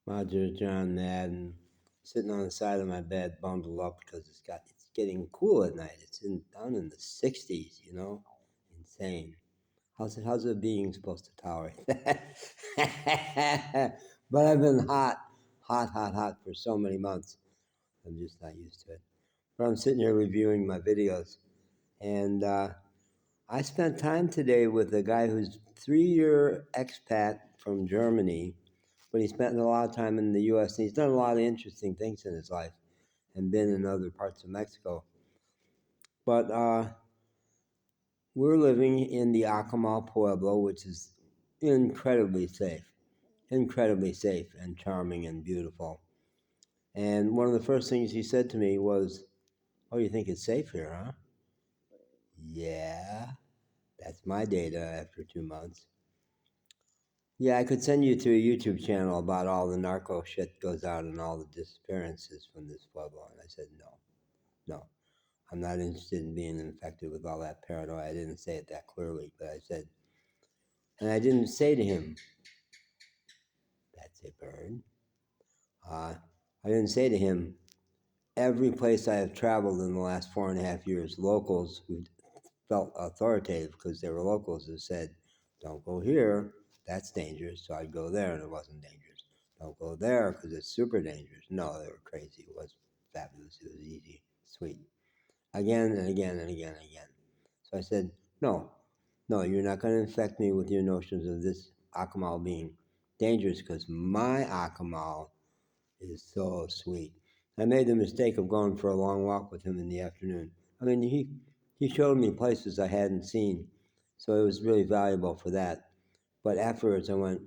Roger John Madden, sitting on the side of my bed, bundled up because it's getting cool at night. It's down in the 60s, insane. How's a being supposed to tolerate that? But I've been hot for so many months. I'm just not used to it. But I'm sitting here reviewing my videos, and I spent time today with a guy who's 3-year expat from Germany, but he spent a lot of time in the U.S. and he's done a lot of interesting things in his life and been in other parts of Mexico. But we're living in the Acamal Pueblo, which is incredibly safe and charming and beautiful. And one of the first things he said to me was, "Oh, you think it's safe here, huh?" Yeah, that's my data after 2 months. Yeah, I could send you to a YouTube channel about all the narco shit goes out and all the disappearances from this pueblo. And I said, no, I'm not interested in being infected with all that paranoia. I didn't say it that clearly, but I said, and I didn't say to him, "That's a bird." I didn't say to him, every place I have traveled in the last 4.5 years, locals who felt authoritative because they were locals have said, "Don't go here, that's dangerous." So I'd go there and it wasn't dangerous. "Don't go there because it's super dangerous." No, they were crazy. It was fabulous. It was easy, sweet. Again and again and again and again. So I said, no, you're not going to infect me with your notions of this Akamal being dangerous because my Akamal is so sweet. I made the mistake of going for a long walk with him in the afternoon. I mean, he showed me places I hadn't seen, so it was really valuable for that. But afterwards, I went,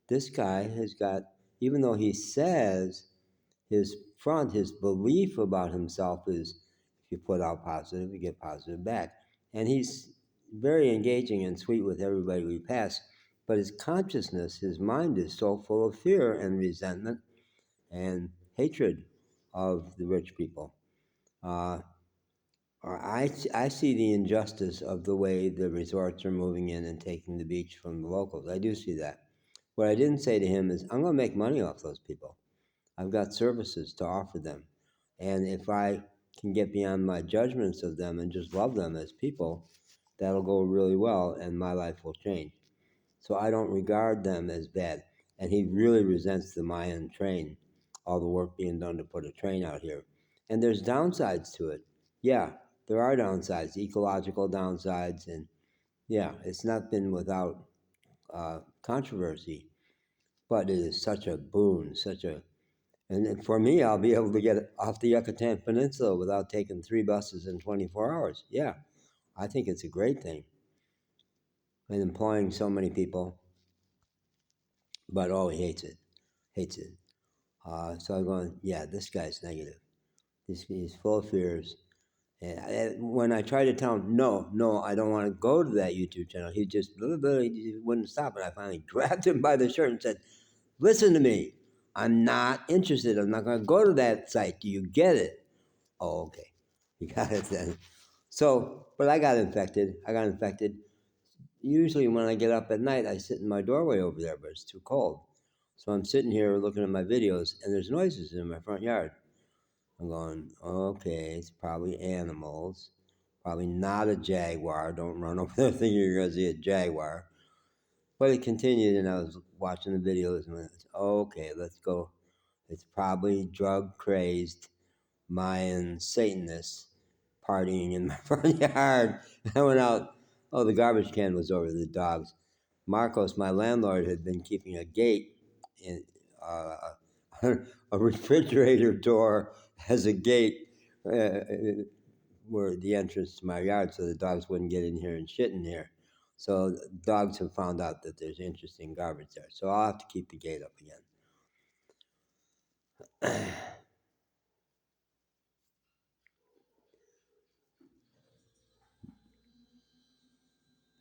this guy has got, even though he says his belief about himself is if you put out positive, you get positive back. And he's very engaging and sweet with everybody we pass. But his consciousness, his mind is so full of fear and resentment and hatred of the rich people. I see the injustice of the way the resorts are moving in and taking the beach from the locals. I do see that. What I didn't say to him is, I'm going to make money off those people. I've got services to offer them. And if I can get beyond my judgments of them and just love them as people, that'll go really well and my life will change. So I don't regard them as bad. And he really resents the Mayan train, all the work being done to put a train out here. And there's downsides to it. Yeah, there are downsides, ecological downsides. And yeah, it's not been without controversy, but it is such a boon, and for me, I'll be able to get off the Yucatan Peninsula without taking 3 buses in 24 hours. Yeah, I think it's a great thing. And employing so many people, but oh, he hates it. So I'm going, yeah, this guy's negative. He's full of fears. And when I tried to tell him, no, I don't want to go to that YouTube channel, he just he wouldn't stop. And I finally grabbed him by the shirt and said, "Listen to me. I'm not interested. I'm not going to go to that site. Do you get it?" Oh, okay. You got it then. So, but I got infected. Usually when I get up at night, I sit in my doorway over there, but it's too cold. So I'm sitting here looking at my videos, and there's noises in my front yard. I'm going, okay, it's probably animals. Probably not a jaguar. Don't run over there thinking you're going to see a jaguar. But it continued, and I was watching the videos, and I was, okay, let's go. It's probably drug-crazed Mayan Satanists partying in my front yard. I went out. Oh, the garbage can was over the dogs. Marcos, my landlord, had been keeping a gate in a refrigerator door as a gate where the entrance to my yard, so the dogs wouldn't get in here and shit in here. So dogs have found out that there's interesting garbage there. So I'll have to keep the gate up again.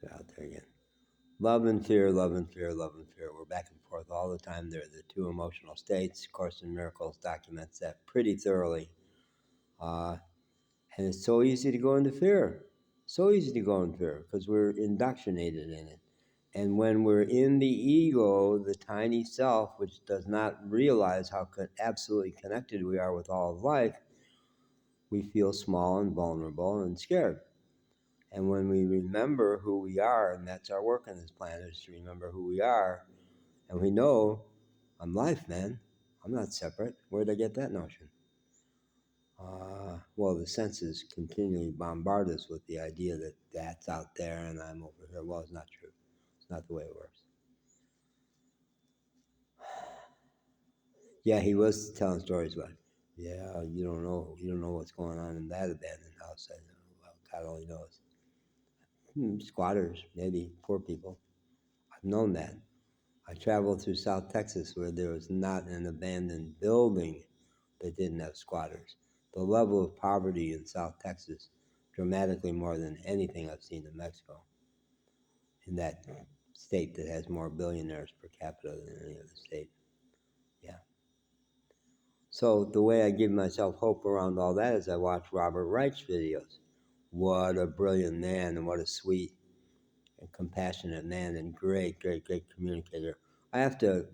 They're out there again. Love and fear, love and fear, love and fear. We're back and forth all the time. They're the 2 emotional states. Course in Miracles documents that pretty thoroughly. And it's so easy to go into fear. So easy to go into fear because we're indoctrinated in it. And when we're in the ego, the tiny self, which does not realize how absolutely connected we are with all of life, we feel small and vulnerable and scared. And when we remember who we are, and that's our work on this planet, is to remember who we are, and we know, I'm life, man. I'm not separate. Where did I get that notion? Well, the senses continually bombard us with the idea that that's out there and I'm over here. Well, it's not true. It's not the way it works. Yeah, he was telling stories about, yeah, you don't know what's going on in that abandoned house. I know, well, God only knows. Squatters, maybe, poor people. I've known that. I traveled through South Texas where there was not an abandoned building that didn't have squatters. The level of poverty in South Texas, dramatically more than anything I've seen in Mexico, in that state that has more billionaires per capita than any other state. Yeah. So the way I give myself hope around all that is I watch Robert Wright's videos. What a brilliant man, and what a sweet and compassionate man, and great, great, great communicator. I have to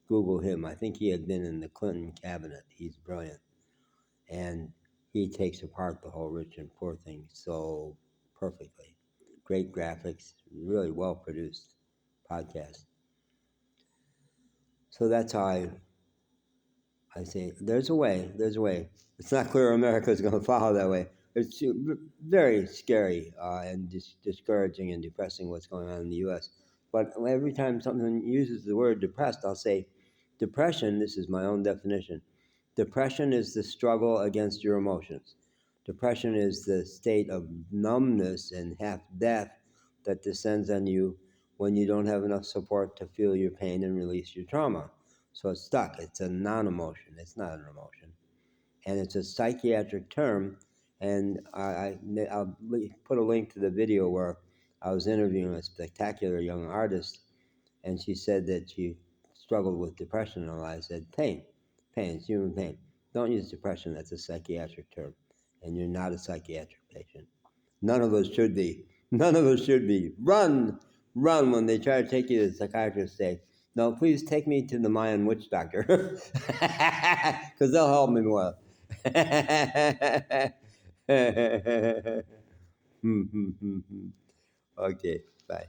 Google him. I think he had been in the Clinton cabinet. He's brilliant. And he takes apart the whole rich and poor thing so perfectly. Great graphics, really well produced podcast. So that's how I say, there's a way, there's a way. It's not clear America is going to follow that way. It's very scary and discouraging and depressing what's going on in the U.S. But every time someone uses the word depressed, I'll say, depression, this is my own definition, depression is the struggle against your emotions. Depression is the state of numbness and half-death that descends on you when you don't have enough support to feel your pain and release your trauma. So it's stuck. It's a non-emotion. It's not an emotion. And it's a psychiatric term. And I'll put a link to the video where I was interviewing a spectacular young artist, and she said that she struggled with depression. And I said, pain, it's human pain. Don't use depression. That's a psychiatric term. And you're not a psychiatric patient. None of us should be. None of us should be. Run when they try to take you to the psychiatrist. Say, no, please take me to the Mayan witch doctor, because they'll help me more. Okay, bye.